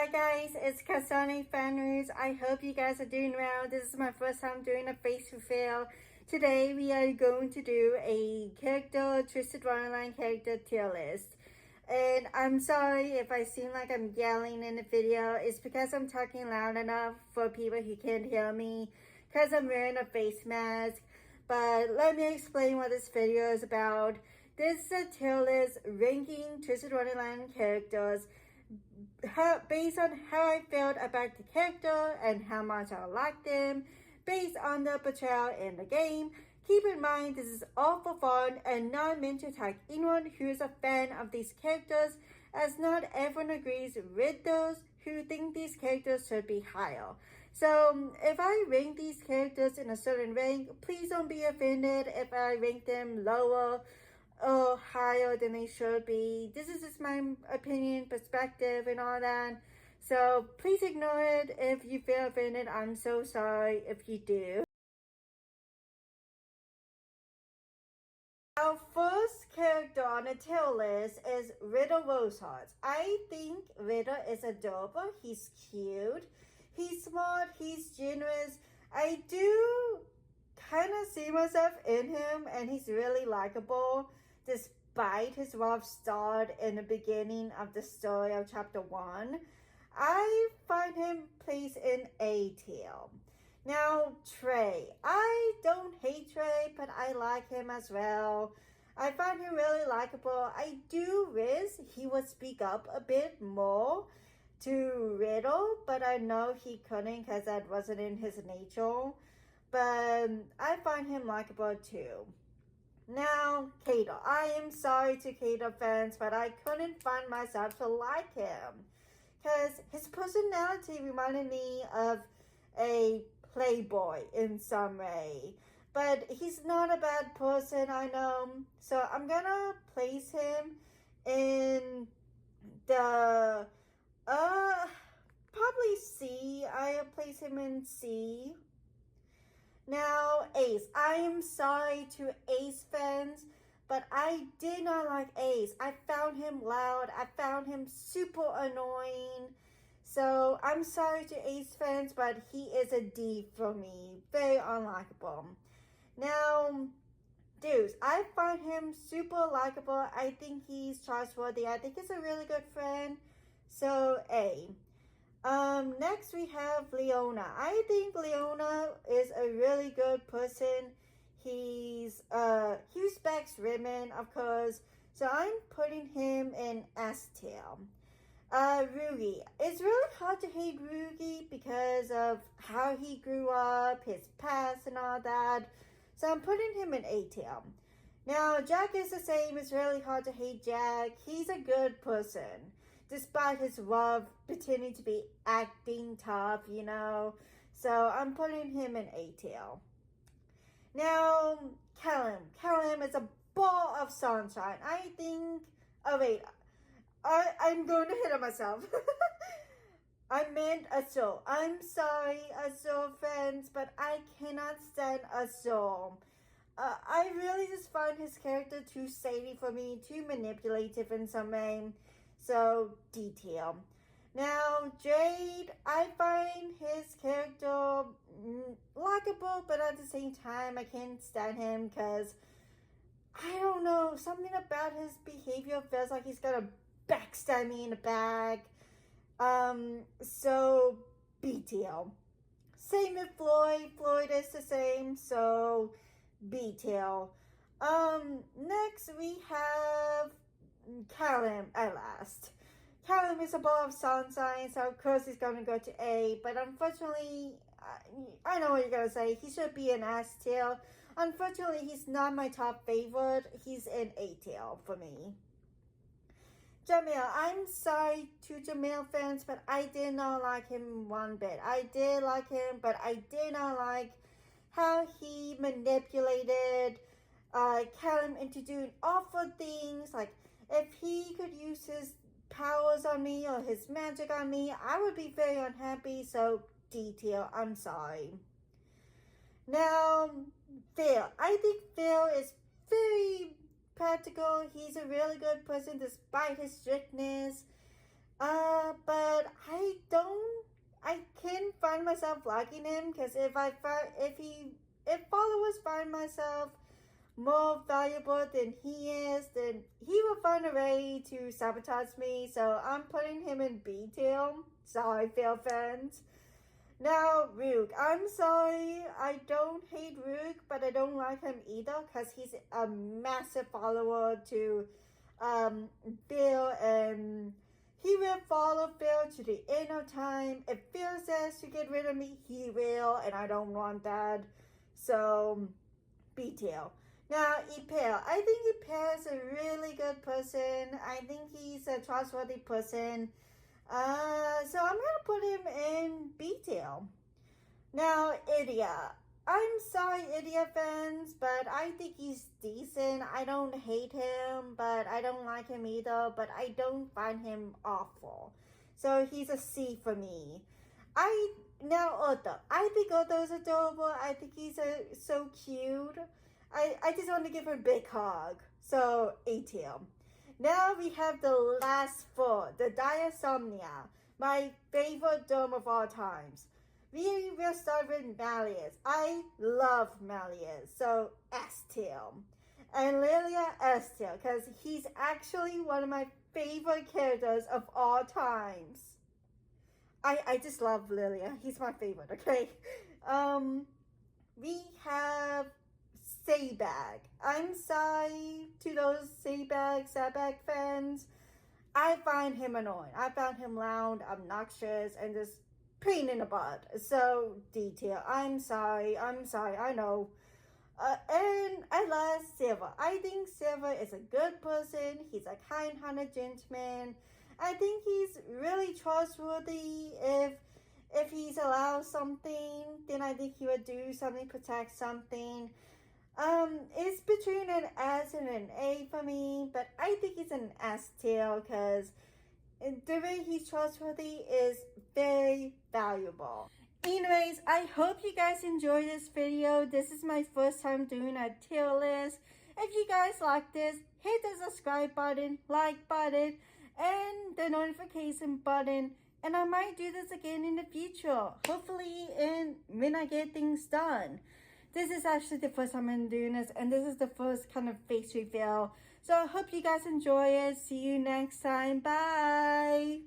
Hi guys, it's Kasani Fan News. I hope you guys are doing well. This is my first time doing a face reveal. Today we are going to do a Twisted Wonderland character tier list. And I'm sorry if I seem like I'm yelling in the video. It's because I'm talking loud enough for people who can't hear me because I'm wearing a face mask. But let me explain what this video is about. This is a tier list ranking Twisted Wonderland characters based on how I felt about the character and how much I liked them, based on the portrayal in the game. Keep in mind this is all for fun and not meant to attack anyone who is a fan of these characters, as not everyone agrees with those who think these characters should be higher. So if I rank these characters in a certain rank, please don't be offended if I rank them lower or higher than they should be. This is just my opinion, perspective, and all that. So please ignore it if you feel offended. I'm so sorry if you do. Our first character on the tier list is Riddle Rosehearts. I think Riddle is adorable. He's cute. He's smart. He's generous. I do kind of see myself in him, and he's really likable despite his rough start in the beginning of the story of chapter 1. I find him placed in A tier. Now, Trey. I don't hate Trey, but I like him as well. I find him really likable. I do wish he would speak up a bit more to Riddle, but I know he couldn't because that wasn't in his nature. But I find him likable too. Now, Kato. I am sorry to Kato fans, but I couldn't find myself to like him because his personality reminded me of a playboy in some way. But he's not a bad person, I know. So I'm gonna place him in the probably C. I place him in C. Now, Ace. I am sorry to Ace fans, but I did not like Ace. I found him loud. I found him super annoying. So, I'm sorry to Ace fans, but he is a D for me. Very unlikable. Now, Deuce. I find him super likable. I think he's trustworthy. I think he's a really good friend. So, A. Next we have Leona. I think Leona is a really good person. He respects women, of course. So I'm putting him in S tier. Rugi. It's really hard to hate Rugi because of how he grew up, his past and all that. So I'm putting him in A tier. Now, Jack is the same. It's really hard to hate Jack. He's a good person, despite his rough, pretending to be acting tough, you know. So I'm putting him in A tier. Now, Callum. Callum is a ball of sunshine. I think... Oh, wait. I'm going to hit on myself. I meant Azul. I'm sorry, Azul fans, but I cannot stand Azul. I really just find his character too shady for me, too manipulative in some way. So, detail. Now, Jade, I find his character likable, but at the same time, I can't stand him because, I don't know, something about his behavior feels like he's gonna backstab me in the back. So, BTL. Same with Floyd. Floyd is the same, so BTL. Next we have Callum at last. Callum is a ball of sunshine, so of course he's going to go to A. But unfortunately, I know what you're going to say. He should be an S tier. Unfortunately, he's not my top favorite. He's in A tier for me. Jamil. I'm sorry to Jamil fans, but I did not like him one bit. I did like him, but I did not like how he manipulated Callum into doing awful things. Like, if he could use his powers on me or his magic on me, I would be very unhappy. So, D tier. I'm sorry. Now, Phil. I think Phil is very practical. He's a really good person despite his strictness. But I find myself liking him because if followers find myself more valuable than he is, then he will find a way to sabotage me. So I'm putting him in B tier. Sorry, Phil fans. Now, Rook. I'm sorry. I don't hate Rook, but I don't like him either because he's a massive follower to Phil, and he will follow Phil to the end of time. If Phil says to get rid of me, he will, and I don't want that. So, B tier. Now, Ipel. I think Ipel is a really good person. I think he's a trustworthy person. So I'm going to put him in B tier. Now, Idia. I'm sorry, Idia fans, but I think he's decent. I don't hate him, but I don't like him either, but I don't find him awful. So he's a C for me. Now, Otto. I think Otto is adorable. I think he's so cute. I just want to give him a big hug. So, A tier. Now we have the last four. The Diasomnia. My favorite dome of all times. We will start with Malleus. I love Malleus. So, S tier. And Lilia, S tier. Because he's actually one of my favorite characters of all times. I just love Lilia. He's my favorite, okay? We have Sabag. I'm sorry to those Sabag fans. I find him annoying. I found him loud, obnoxious, and just pain in the butt. So, D tier. I'm sorry, I know. And at last, Silver. I think Silver is a good person. He's a kind-hearted gentleman. I think he's really trustworthy. If he's allowed something, then I think he would do something, protect something. It's between an S and an A for me, but I think it's an S tier because the way he's trustworthy is very valuable. Anyways, I hope you guys enjoyed this video. This is my first time doing a tier list. If you guys like this, hit the subscribe button, like button, and the notification button. And I might do this again in the future. Hopefully, when I get things done. This is actually the first time I'm doing this, and this is the first kind of face reveal. So I hope you guys enjoy it. See you next time. Bye.